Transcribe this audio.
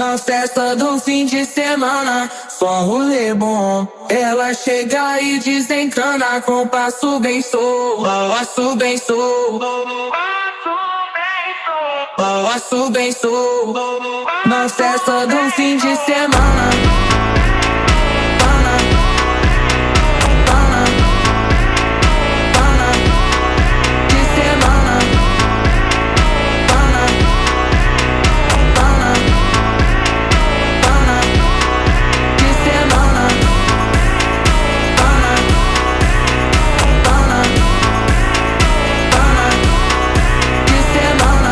Na festa do fim de semana, só rolê bom. Ela chega e desencana com passo bem solto, passo bem solto, passo bem solto. Na festa do fim de semana.